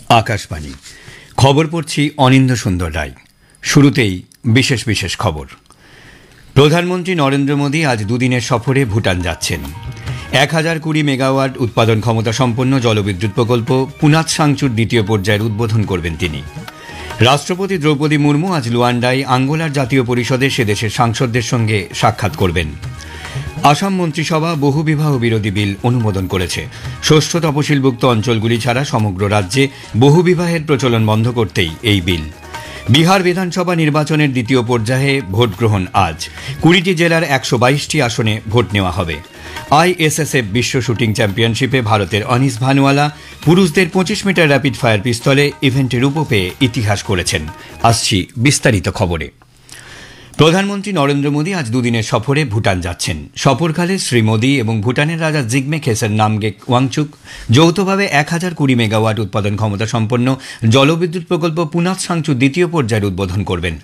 আকাশবাণী খবর পড়ছি অনিন্দ্য সুন্দর রায়। শুরুতেই বিশেষ বিশেষ খবর। প্রধানমন্ত্রী নরেন্দ্র মোদী আজ দুদিনের সফরে ভুটান যাচ্ছেন। 1020 মেগাওয়াট উৎপাদন ক্ষমতা সম্পন্ন জলবিদ্যুৎ প্রকল্প পুনাত সাংচুর দ্বিতীয় পর্যায়ের উদ্বোধন করবেন তিনি। রাষ্ট্রপতি দ্রৌপদী মুর্মু আজ লুয়ান্ডায় আঙ্গোলার জাতীয় পরিষদে সে দেশের সাংসদদের সঙ্গে সাক্ষাৎ করবেন। আসাম মন্ত্রিসভা বহুবিবাহ বিরোধী বিল অনুমোদন করেছে। ষষ্ঠ তফসিলভুক্ত অঞ্চলগুলি ছাড়া সমগ্র রাজ্যে বহুবিবাহের প্রচলন বন্ধ করতেই এই বিল। বিহার বিধানসভা নির্বাচনের দ্বিতীয় পর্যায়ে ভোট গ্রহণ আজ। 20টি জেলার 122টি আসনে ভোট নেওয়া হবে। আইএসএসএফ বিশ্ব শুটিং চ্যাম্পিয়নশিপে ভারতের অনিস ভানুয়ালা পুরুষদের 25 মিটার র্যাপিড ফায়ার পিস্তলে ইভেন্টে রূপো পেয়ে ইতিহাস করেছেন। আসছি বিস্তারিত খবরে। প্রধানমন্ত্রী নরেন্দ্র মোদী আজ দুদিনের সফরে ভুটান যাচ্ছেন। সফরকালে শ্রী মোদী এবং ভুটানের রাজা জিগমে খেসর নামগে ওয়াংচুক যৌথভাবে 1020 মেগাওয়াট উৎপাদন ক্ষমতা সম্পন্ন জলবিদ্যুৎ প্রকল্প পুনাত সাংচু দ্বিতীয় পর্যায়ের উদ্বোধন করবেন।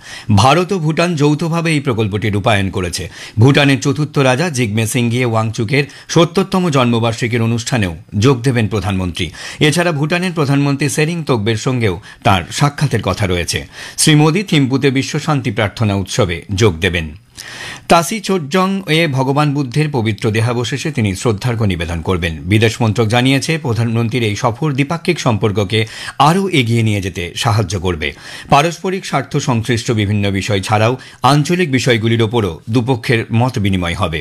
ভারত ও ভুটান যৌথভাবে এই প্রকল্পটি রূপায়ণ করেছে। ভুটানের চতুর্থ রাজা জিগমে সিংঘিয়ে ওয়াংচুকের 70তম জন্মবার্ষিকীর অনুষ্ঠানেও যোগ দেবেন প্রধানমন্ত্রী। এছাড়া ভুটানের প্রধানমন্ত্রী সেরিং তোগবের সঙ্গেও তাঁর সাক্ষাতের কথা রয়েছে। শ্রী মোদী থিম্পুতে বিশ্ব শান্তি প্রার্থনা উৎসবে যোগ দেবেন। তাসি চোটজং এ ভগবান বুদ্ধের পবিত্র দেহাবশেষে তিনি শ্রদ্ধার্ঘ্য নিবেদন করবেন। বিদেশ মন্ত্রক জানিয়েছে, প্রধানমন্ত্রীর এই সফর দ্বিপাক্ষিক সম্পর্ককে আরও এগিয়ে নিয়ে যেতে সাহায্য করবে। পারস্পরিক স্বার্থ সংশ্লিষ্ট বিভিন্ন বিষয় ছাড়াও আঞ্চলিক বিষয়গুলির ওপরও দুপক্ষের মত বিনিময় হবে।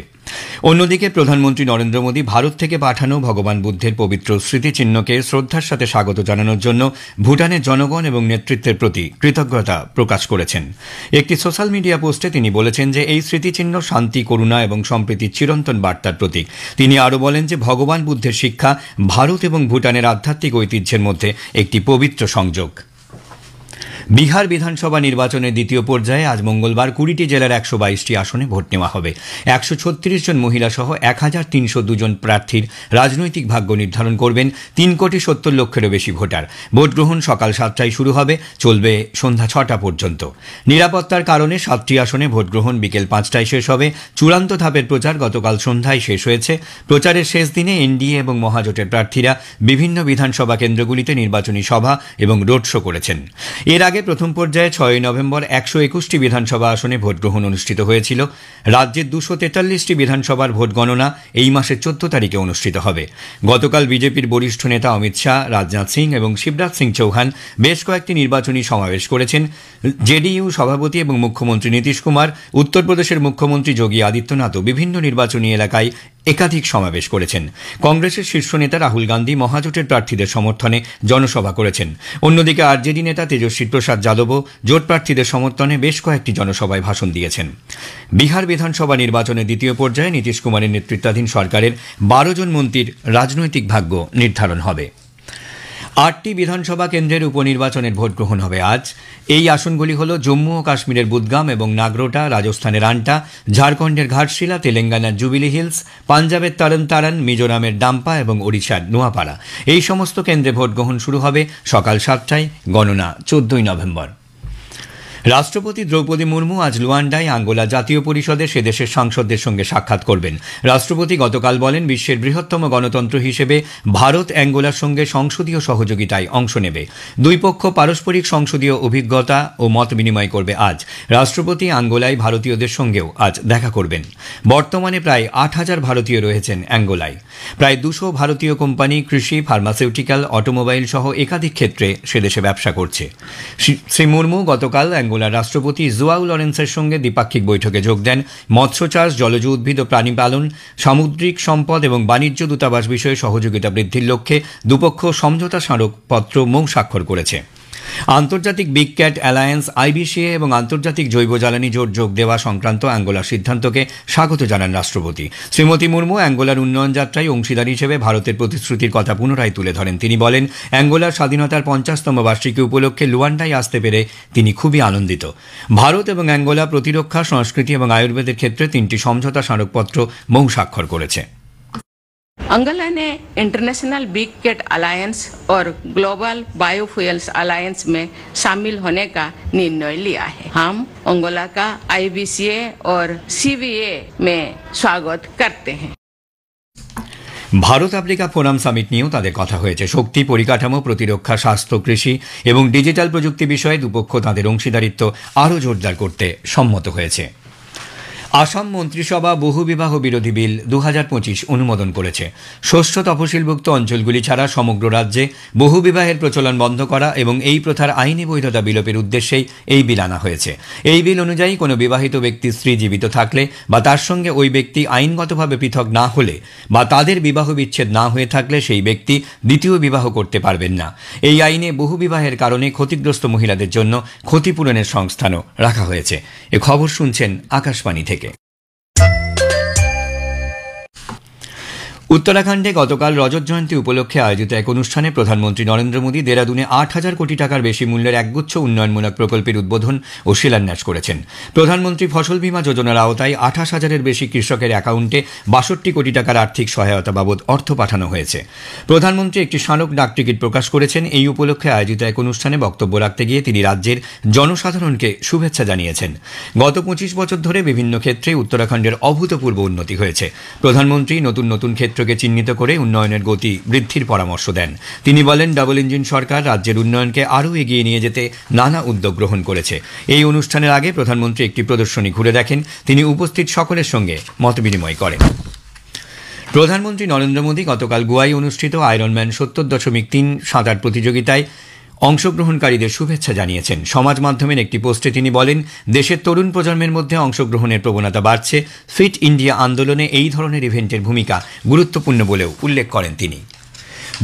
অন্যদিকে প্রধানমন্ত্রী নরেন্দ্র মোদী ভারত থেকে পাঠানো ভগবান বুদ্ধের পবিত্র স্মৃতিচিহ্নকে শ্রদ্ধার সাথে স্বাগত জানানোর জন্য ভুটানের জনগণ এবং নেতৃত্বের প্রতি কৃতজ্ঞতা প্রকাশ করেছেন। একটি সোশ্যাল মিডিয়া পোস্টে তিনি বলেছেন যে এই স্মৃতিচিহ্ন শান্তি, করুণা এবং সম্প্রীতির চিরন্তন বার্তার প্রতীক। তিনি আরও বলেন যে ভগবান বুদ্ধের শিক্ষা ভারত এবং ভুটানের আধ্যাত্মিক ঐতিহ্যের মধ্যে একটি পবিত্র সংযোগ। বিহার বিধানসভা নির্বাচনের দ্বিতীয় পর্যায়ে আজ মঙ্গলবার 20টি জেলার 122টি আসনে ভোট নেওয়া হবে। 136 জন মহিলা সহ 1302 জন প্রার্থীর রাজনৈতিক ভাগ্য নির্ধারণ করবেন 3,70,00,000-এরও বেশি ভোটার। ভোট গ্রহণ সকাল 7টায় শুরু হবে, চলবে সন্ধ্যা 6টা পর্যন্ত। নিরাপত্তার কারণে 7টি আসনে ভোট গ্রহণ বিকেল 5টায় শেষ হবে। চূড়ান্ত ধাপের প্রচার গতকাল সন্ধ্যায় শেষ হয়েছে। প্রচারের শেষ দিনে এনডিএ এবং মহাজোটের প্রার্থীরা বিভিন্ন বিধানসভা কেন্দ্রগুলিতে নির্বাচনী সভা এবং রোড শো করেছেন। এর আগে প্রথম পর্যায়ে 6 নভেম্বর 121টি বিধানসভা আসনে ভোট গ্রহণ অনুষ্ঠিত হয়েছিল। রাজ্যের 243টি বিধানসভার ভোট গণনা এই মাসের 14 তারিখে অনুষ্ঠিত হবে। গতকাল বিজেপির বরিষ্ঠ নেতা অমিত শাহ, রাজনাথ সিং এবং শিবরাজ সিং চৌহান বেশ কয়েকটি নির্বাচনী সমাবেশ করেছেন। জেডিইউ সভাপতি এবং মুখ্যমন্ত্রী নীতিশ কুমার, উত্তরপ্রদেশের মুখ্যমন্ত্রী যোগী আদিত্যনাথও বিভিন্ন নির্বাচনী এলাকায় একাধিক সমাবেশ করেছেন। কংগ্রেসের শীর্ষ নেতা রাহুল গান্ধী মহাজোটের প্রার্থীদের সমর্থনে জনসভা করেছেন। অন্যদিকে আরজেডি নেতা তেজস্বী প্রসাদ যাদবও জোট প্রার্থীদের সমর্থনে বেশ কয়েকটি জনসভায় ভাষণ দিয়েছেন। বিহার বিধানসভা নির্বাচনের দ্বিতীয় পর্যায়ে নীতিশ কুমারের নেতৃত্বাধীন সরকারের 12 জন মন্ত্রীর রাজনৈতিক ভাগ্য নির্ধারণ হবে। 8টি বিধানসভা কেন্দ্রের উপনির্বাচনের ভোট গ্রহণ হবে আজ। এই আসনগুলি হল জম্মু ও কাশ্মীরের বুদগাম এবং নাগরোটা, রাজস্থানের আন্টা, ঝাড়খণ্ডের ঘাটশিলা, তেলেঙ্গানার জুবিলি হিলস, পাঞ্জাবের তরন তারন, মিজোরামের ডাম্পা এবং ওড়িশার নোয়াপাড়া। এই সমস্ত কেন্দ্রে ভোট গ্রহণ শুরু হবে সকাল 7টায়, গণনা 14 নভেম্বর। রাষ্ট্রপতি দ্রৌপদী মুর্মু আজ লুয়ান্ডায় আঙ্গোলা জাতীয় পরিষদে সে দেশের সাংসদদের সঙ্গে সাক্ষাৎ করবেন। রাষ্ট্রপতি গতকাল বলেন, বিশ্বের বৃহত্তম গণতন্ত্র হিসেবে ভারত অ্যাঙ্গোলার সঙ্গে সংসদীয় সহযোগিতায় অংশ নেবে। দুই পক্ষ পারস্পরিক সংসদীয় অভিজ্ঞতা ও মত বিনিময় করবে আজ। রাষ্ট্রপতি আঙ্গোলায় ভারতীয়দের সঙ্গেও আজ দেখা করবেন। বর্তমানে প্রায় 8,000 ভারতীয় রয়েছেন অ্যাঙ্গোলায়। প্রায় 200 ভারতীয় কোম্পানি কৃষি, ফার্মাসিউটিক্যাল, অটোমোবাইল সহ একাধিক ক্ষেত্রে সে দেশে ব্যবসা করছে। শ্রী মুর্মু গতকাল অ্যাঙ্গোলার রাষ্ট্রপতি জোয়াও লরেন্সের সঙ্গে দ্বিপাক্ষিক বৈঠকে যোগ দেন। মৎস্য চাষ, জলজ উদ্ভিদ ও প্রাণী পালন, সামুদ্রিক সম্পদ এবং বাণিজ্য দূতাবাস বিষয়ে সহযোগিতা বৃদ্ধির লক্ষ্যে দুপক্ষ সমঝোতা স্মারকপত্র স্বাক্ষর করেছে। আন্তর্জাতিক বিগ ক্যাট অ্যালায়েন্স আইবিসিএ এবং আন্তর্জাতিক জৈব জ্বালানি জোট যোগ দেওয়া সংক্রান্ত অ্যাঙ্গোলার সিদ্ধান্তকে স্বাগত জানান রাষ্ট্রপতি। শ্রীমতী মুর্মু অ্যাঙ্গোলার উন্নয়ন যাত্রায় অংশীদার হিসেবে ভারতের প্রতিশ্রুতির কথা পুনরায় তুলে ধরেন। তিনি বলেন, অ্যাঙ্গোলার স্বাধীনতার 50তম বার্ষিকী উপলক্ষে লুয়ান্ডায় আসতে পেরে তিনি খুবই আনন্দিত। ভারত এবং অ্যাঙ্গোলা প্রতিরক্ষা, সংস্কৃতি এবং আয়ুর্বেদের ক্ষেত্রে 3টি সমঝোতা স্মারকপত্র স্বাক্ষর করেছে। अंगोला ने इंटरनेशनल बिग कैट अलायंस और ग्लोबल बायोफ्यूल्स अलायंस में शामिल होने का निर्णय लिया है। हम अंगोला का आईबीसीए और सीवीए में स्वागत करते हैं। ভারত আফ্রিকা ফোরাম সামিট নিয়েও তাদের কথা হয়েছে। শক্তি, পরিকাঠামো, প্রতিরক্ষা, স্বাস্থ্য, কৃষি এবং ডিজিটাল প্রযুক্তি বিষয়ে দুপক্ষ তাদের অংশীদারিত্ব আরও জোরদার করতে সম্মত হয়েছে। আসাম মন্ত্রিসভা বহুবিবাহ বিরোধী বিল 2025 অনুমোদন করেছে। ষষ্ঠ তফসিলভুক্ত অঞ্চলগুলি ছাড়া সমগ্র রাজ্যে বহুবিবাহের প্রচলন বন্ধ করা এবং এই প্রথার আইনি বৈধতা বিলোপের উদ্দেশ্যেই এই বিল আনা হয়েছে। এই বিল অনুযায়ী কোনো বিবাহিত ব্যক্তির স্ত্রী জীবিত থাকলে বা তার সঙ্গে ওই ব্যক্তি আইনগতভাবে পৃথক না হলে বা তাদের বিবাহ বিচ্ছেদ না হয়ে থাকলে সেই ব্যক্তি দ্বিতীয় বিবাহ করতে পারবেন না। এই আইনে বহুবিবাহের কারণে ক্ষতিগ্রস্ত মহিলাদের জন্য ক্ষতিপূরণের সংস্থানও রাখা হয়েছে। এ খবর শুনছেন আকাশবাণী থেকে। উত্তরাখণ্ডে গতকাল রজত জয়ন্তী উপলক্ষে আয়োজিত এক অনুষ্ঠানে প্রধানমন্ত্রী নরেন্দ্র মোদী দেরাদুনে 8,000 কোটি টাকার বেশি মূল্যের একগুচ্ছ উন্নয়নমূলক প্রকল্পের উদ্বোধন ও শিলান্যাস করেছেন। প্রধানমন্ত্রী ফসল বীমা যোজনার আওতায় 28,000-এর বেশি কৃষকের অ্যাকাউন্টে 62 কোটি টাকার আর্থিক সহায়তা বাবদ অর্থ পাঠানো হয়েছে। প্রধানমন্ত্রী একটি স্মারক ডাকটিকিট প্রকাশ করেছেন। এই উপলক্ষে আয়োজিত এক অনুষ্ঠানে বক্তব্য রাখতে গিয়ে তিনি রাজ্যের জনসাধারণকে শুভেচ্ছা জানিয়েছেন। গত 25 বছর ধরে বিভিন্ন ক্ষেত্রে উত্তরাখণ্ডের অভূতপূর্ব উন্নতি হয়েছে। প্রধানমন্ত্রী নতুন নতুন ক্ষেত্রকে চিহ্নিত করে উন্নয়নের গতি বৃদ্ধির পরামর্শ দেন। তিনি বলেন, ডাবল ইঞ্জিন সরকার রাজ্যের উন্নয়নকে আরও এগিয়ে নিয়ে যেতে নানা উদ্যোগ গ্রহণ করেছে। এই অনুষ্ঠানের আগে প্রধানমন্ত্রী একটি প্রদর্শনী ঘুরে দেখেন। তিনি উপস্থিত সকলের সঙ্গে মতবিনিময় করেন। প্রধানমন্ত্রী নরেন্দ্র মোদী গতকাল গোয়ায় অনুষ্ঠিত আয়রনম্যান 70.3 সাঁতার প্রতিযোগিতায় অংশগ্রহণকারীদের শুভেচ্ছা জানিয়েছেন। সমাজ মাধ্যমের একটি পোস্টে তিনি বলেন, দেশের তরুণ প্রজন্মের মধ্যে অংশগ্রহণের প্রবণতা বাড়ছে। ফিট ইন্ডিয়া আন্দোলনে এই ধরনের ইভেন্টের ভূমিকা গুরুত্বপূর্ণ বলেও উল্লেখ করেন তিনি।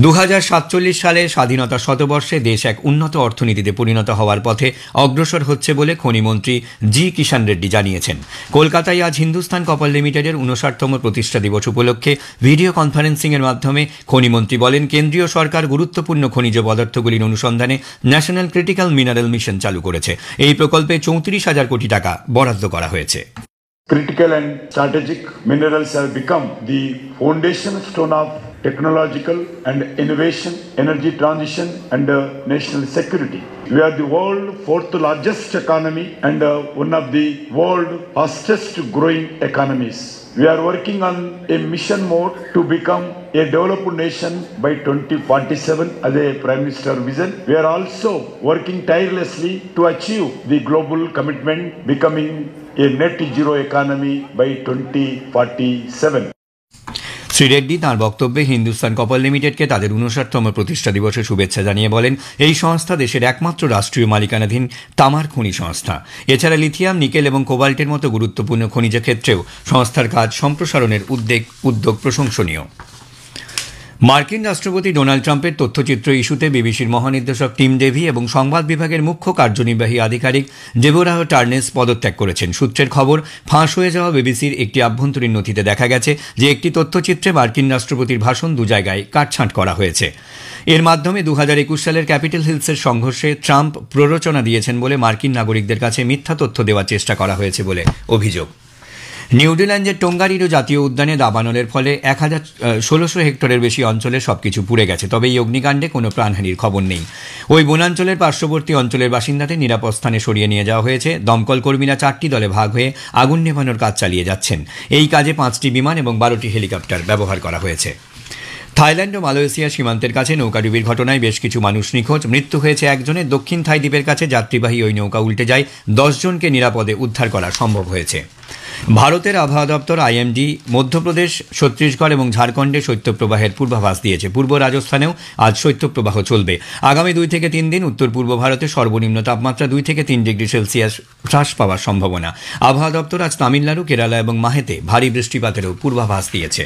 2047 সালে স্বাধীনতা শতবর্ষে দেশ এক উন্নত অর্থনীতিতে পরিণত হওয়ার পথে অগ্রসর হচ্ছে বলে খনিমন্ত্রী জি কিষাণ রেড্ডি জানিয়েছেন। কলকাতায় আজ হিন্দুস্তান কপার লিমিটেডের 59তম প্রতিষ্ঠা দিবস উপলক্ষে ভিডিও কনফারেন্সিংয়ের মাধ্যমে খনিমন্ত্রী বলেন, কেন্দ্রীয় সরকার গুরুত্বপূর্ণ খনিজ পদার্থগুলির অনুসন্ধানে ন্যাশনাল ক্রিটিক্যাল মিনারেল মিশন চালু করেছে। এই প্রকল্পে 34,000 কোটি টাকা বরাদ্দ করা হয়েছে। Critical and strategic minerals have become the foundation stone of technological and innovation, energy transition and national security. We are the world's fourth largest economy and one of the world's fastest growing economies. We are working on a mission mode to become a developed nation by 2047 as a Prime Minister vision. We are also working tirelessly to achieve the global commitment, becoming a net zero economy by 2047. Shri Reddy তাঁর বক্তব্যে Hindustan copper লিমিটেডকে তাদের 59তম প্রতিষ্ঠা দিবসে শুভেচ্ছা জানিয়ে বলেন, এই সংস্থা দেশের একমাত্র রাষ্ট্রীয় মালিকানাধীন তামার খনি সংস্থা। এছাড়া লিথিয়াম, নিকেল এবং কোবাল্টের মতো গুরুত্বপূর্ণ খনিজ ক্ষেত্রেও সংস্থার কাজ সম্প্রসারণের উদ্যোগ প্রশংসনীয়। মার্কিন রাষ্ট্রপতি ডোনাল্ড ট্রাম্পের তথ্যচিত্র ইস্যুতে বিবিসির মহানির্দেশক টিম ডেভি এবং সংবাদ বিভাগের মুখ্য কার্যনির্বাহী আধিকারিক ডেবোরাহ টার্নেস পদত্যাগ করেছেন। সূত্রের খবর, ফাঁস হয়ে যাওয়া বিবিসির একটি আভ্যন্তরীণ নথিতে দেখা গেছে যে একটি তথ্যচিত্রে মার্কিন রাষ্ট্রপতির ভাষণ 2 জায়গায় কাটছাঁট করা হয়েছে। এর মাধ্যমে 2021 সালের ক্যাপিটাল হিলসের সংঘর্ষে ট্রাম্প প্ররোচনা দিয়েছেন বলে মার্কিন নাগরিকদের কাছে মিথ্যা তথ্য দেওয়ার চেষ্টা করা হয়েছে বলে অভিযোগ। নিউজিল্যান্ডের টোঙ্গারিরো জাতীয় উদ্যানে দাবানলের ফলে 1600 হেক্টরের বেশি অঞ্চলে সবকিছু পুড়ে গেছে। তবে এই অগ্নিকাণ্ডে কোনো প্রাণহানির খবর নেই। ওই বনাঞ্চলের পার্শ্ববর্তী অঞ্চলের বাসিন্দাদের নিরাপদ স্থানে সরিয়ে নিয়ে যাওয়া হয়েছে। দমকল কর্মীরা 4টি দলে ভাগ হয়ে আগুন নেভানোর কাজ চালিয়ে যাচ্ছেন। এই কাজে 5টি বিমান এবং 12টি হেলিকপ্টার ব্যবহার করা হয়েছে। থাইল্যান্ড ও মালয়েশিয়া সীমান্তের কাছে নৌকাডুবির ঘটনায় বেশ কিছু মানুষ নিখোঁজ। মৃত্যু হয়েছে একজনের। দক্ষিণ থাই দ্বীপের কাছে যাত্রীবাহী ওই নৌকা উল্টে যায়। 10 জনকে নিরাপদে উদ্ধার করা সম্ভব হয়েছে। ভারতের আবহাওয়া দপ্তর আইএমডি মধ্যপ্রদেশ, ছত্তিশগড় এবং ঝাড়খণ্ডে শৈত্যপ্রবাহের পূর্বাভাস দিয়েছে। পূর্ব রাজস্থানেও আজ শৈত্যপ্রবাহ চলবে। আগামী 2 থেকে 3 দিন উত্তর পূর্ব ভারতে সর্বনিম্ন তাপমাত্রা 2 থেকে 3 ডিগ্রি সেলসিয়াস হ্রাস পাওয়ার সম্ভাবনা। আবহাওয়া দপ্তর আজ তামিলনাড়ু, কেরালা এবং মাহেতে ভারী বৃষ্টিপাতেরও পূর্বাভাস দিয়েছে।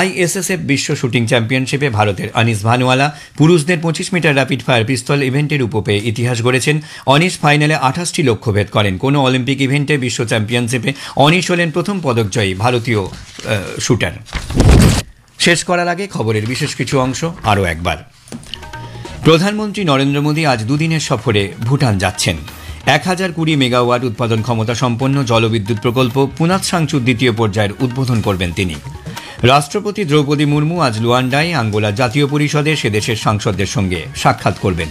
আইএসএসএফ বিশ্ব শুটিং চ্যাম্পিয়নশিপে ভারতের অনিশ ভানুয়ালা পুরুষদের 25 মিটার র্যাপিড ফায়ার পিস্তল ইভেন্টের রূপ পেয়ে ইতিহাস গড়েছেন। অনিশ ফাইনালে 28টি লক্ষ্যভেদ করেন। কোনো অলিম্পিক ইভেন্টে বিশ্ব চ্যাম্পিয়নশিপে অনিশ হলেন প্রথম পদকজয়ী ভারতীয় শুটার। শেষ করার আগে খবরের বিশেষ কিছু অংশ আরও একবার। প্রধানমন্ত্রী নরেন্দ্র মোদী আজ 2 দিনের সফরে ভুটান যাচ্ছেন। 1020 মেগাওয়াট উৎপাদন ক্ষমতা সম্পন্ন জলবিদ্যুৎ প্রকল্প পুনাত সাংচুর 2য় পর্যায়ের উদ্বোধন করবেন তিনি। রাষ্ট্রপতি দ্রৌপদী মুর্মু আজ লুয়ান্ডায় আঙ্গোলা জাতীয় পরিষদে সে দেশের সাংসদদের সঙ্গে সাক্ষাৎ করবেন।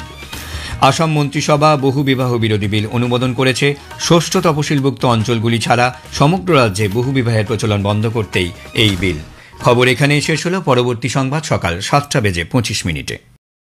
আসাম মন্ত্রিসভা বহুবিবাহ বিরোধী বিল অনুমোদন করেছে। ষষ্ঠ তফসিলভুক্ত অঞ্চলগুলি ছাড়া সমগ্র রাজ্যে বহুবিবাহের প্রচলন বন্ধ করতেই এই বিল। খবর এখানেই শেষ হলো। পরবর্তী সংবাদ সকাল 7:25 মিনিটে।